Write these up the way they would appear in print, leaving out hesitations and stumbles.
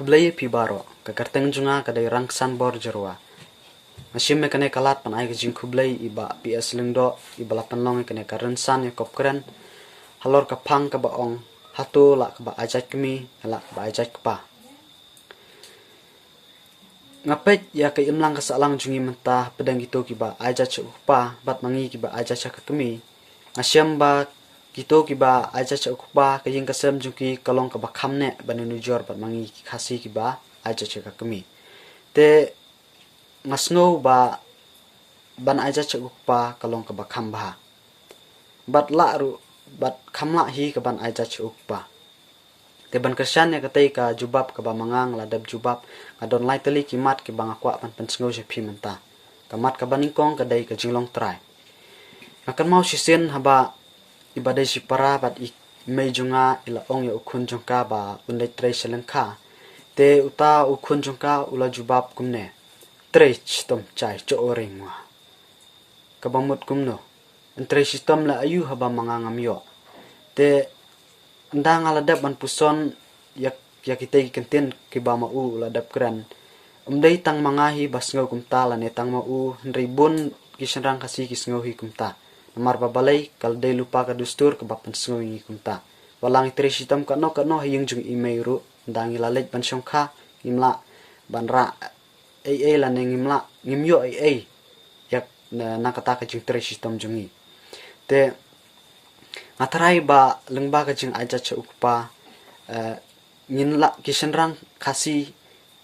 kublai pi baro ka karteng junga kadai rangsan bor jerwa masim me kane kalat pan ai jing kublai iba ps lingdo iba lapan long kane karensan ya kop keren halor ka phang ka baong hatu la ka ba ajat kemi la ka ba ajat kpa ngapet ya ka imlang ka salang jungi mentah pedang gitu kiba ajat chukpa bat mangi kiba ajat chak kemi asyam ba gitu kiba aja chakpa ka ying kasem juki kalong ka bakhamne banunu jor bat mangi khasi kiba aja chaka kami te ngasno ba ban aja chakpa kalong ka bakham ba bat la ru bat khamla hi ka ban aja chakpa te ban kersan ya katai ka jubab ka ba mangang ladab jubab adon lai tali kimat ki bang akwa pan pensngo je phi menta kamat ka baningkong ka dai ka jinglong trai akan mau sisen haba ibadai si para bat ik mei junga ila ong ya ukun jongka ba unai tre selengka te uta ukun jongka ula jubab kumne tre chitom chai cho oringwa kabamut kumno entre sistem la ayu haba mangangam yo te ndang ala dab ban puson yak yakite kenten ke ba mau ula dab kran umdai tang mangahi basngau kumta la ne tang mau ribun kisenrang kasih kisngau hi kumta namar babalai kal dai lupa ka dustur ke bapan sngoi kumta walang tri sitam ka no hiyung jung email ru ndang ilalej ban songkha imla banra ai la ne ngimla ngimyo ai yak na kata ka jing tri sitam jungi te ngatarai ba lengba ka jing aja cha ukpa nginla kisenrang kasi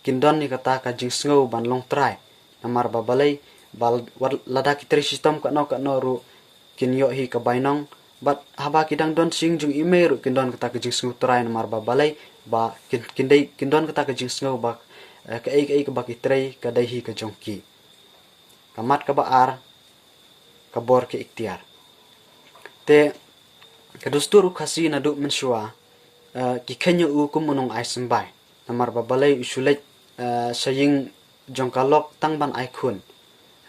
kindon ni kata ka jing sngau ban long trai namar babalai bal lada ki tri sitam ka no ru kinyo hi ka bainong bat haba kidang don sing jung email kindon kata ke jing sngu trai namar ba balai ba kindai kindon kata ke jing sngu ba ka ai ka ba ki trai ka dai hi ka jongki kamat ka ba ar ka bor ke ikhtiar te ka dustur khasi na du menshua ki khenyo u kum unong ai sambai namar ba balai usulej saying jongkalok tang ban ai khun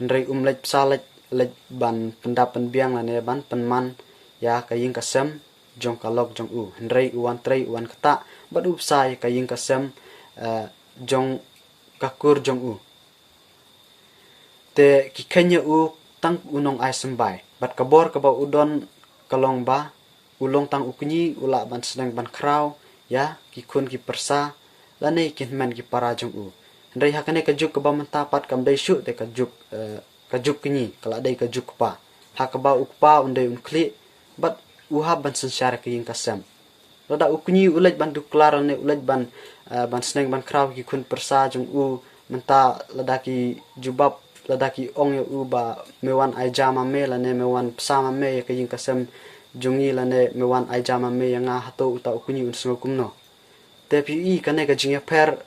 ndrei umlej psalej lej ban pendapan biang lane ban penman ya kaying kasem jong kalok jong u hendrei uan trei uan kata bat upsai kaying kasem jong kakur jong u te kikenya u tang unong ai sembai bat kabor ka ba udon kalong ba ulong tang ukni ula ban sedang ban kraw ya kikun ki persa lane kinman ki para jong u hendrei hakane kajuk ka ba mentapat kam dai syu te kajuk kini kala dai kajuk pa hakaba ukpa undai unkli bat uhab ban sensyar ke ing kasam rada ukni ulaj ban duklar ne ulaj ban ban sneng ban kraw ki kun persa jung u menta ladaki jubab ladaki ong ya u ba mewan ai jama me lane mewan psama me ke ing kasam jungi lane mewan ai jama me yang hato uta ukni un kumno tapi i kane ka jingya per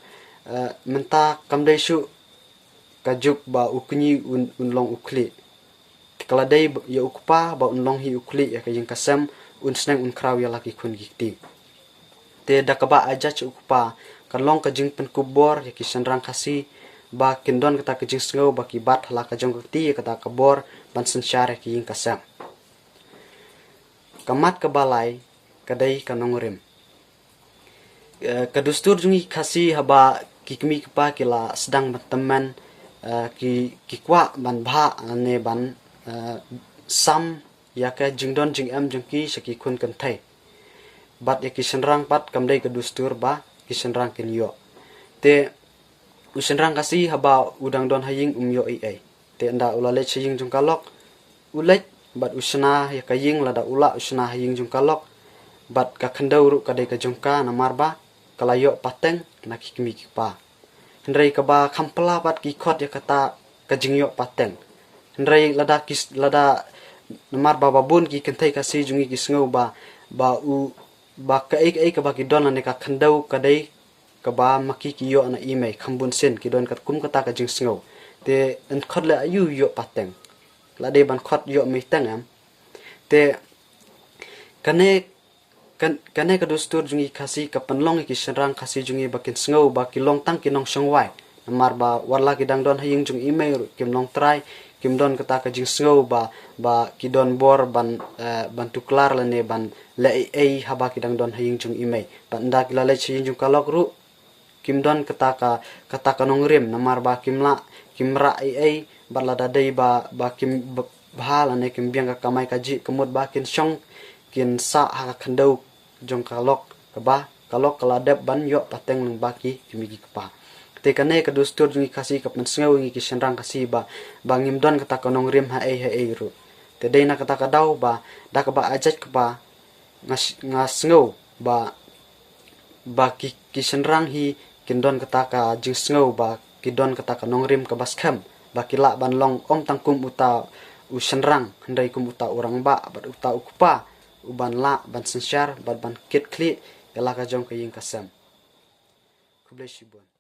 menta kamdai shu kajuk ba ukni unlong ukli kala dai ya ukpa ba unlong hi ukli ya kayeng kasam unsneng unkraw ya laki kun gikti te dakaba aja chu ukpa kalong kajing pen kubor ya kisanrang kasi ba kindon kata kajing sngo ba kibat hala kajong gikti kata kabor ban sensyar ya kayeng kasam kamat kabalai kadai kanongurim kadustur jungi kasi haba kikmi kpa kila sedang berteman ki kwa ban bha ne ban sam ya ka jingdon jing am jingki saki kun kan thai bat ya kisenrang pat kamdai ka dustur ba kisenrang kin yo te usenrang kasi haba udang don haying yo ai te anda ulale ching jung kalok ulaj bat usna ya kaying lada ula usna haying jung kalok bat ka khandau ru kadai ka jungka namar ba kalayo pateng na kikmi pa hendrei ka ba khampla bat ki khot ya kata ka jingyo pateng hendrei lada namar baba bun ki kentai ka si jungi ki sngo ba ka ek ka ba ki don ne ka khandau ka dai ka ba maki ki yo na email khambun sen ki don ka kum kata ka jing sngo te en khot la ayu yo pateng la dei ban khot yo mi tangam te kane ka dustur jungi khasi ka panlong ki senrang khasi jungi bakin sngo ba ki long tang ki nong songwai namar ba warla ki dang don haying jung email kim long trai kim don kata ka jing sngo ba ki don bor ban tuklar lane ban le ai haba ki dang don haying jung email ban da ki la le chi jung kalok ru kim don kata ka nongrim namar ba kimra ai bat la dadai ba kim bhal ane kim biang ka kamai kaji kemut ba kin shong kin sa ha khandau jong kalok kaladep ban yo pateng nang baki kimigi kapa te kane ka dustur jungi kasi kapan sngau ngi kishenrang kasi ba ngim don kata ka nongrim ha ai ru te dei na kata ka dau ba da ka ba ajat kapa ngasngau ba kishenrang hi kindon kata ka jing sngau ba kidon kata ka nongrim ka baskham ba kila ban long om tangkum uta ushenrang handai kum uta orang ba bat uta ukupa uban la ban sensyar ban kit kli yala ka jong ka ying kasam kublai shibun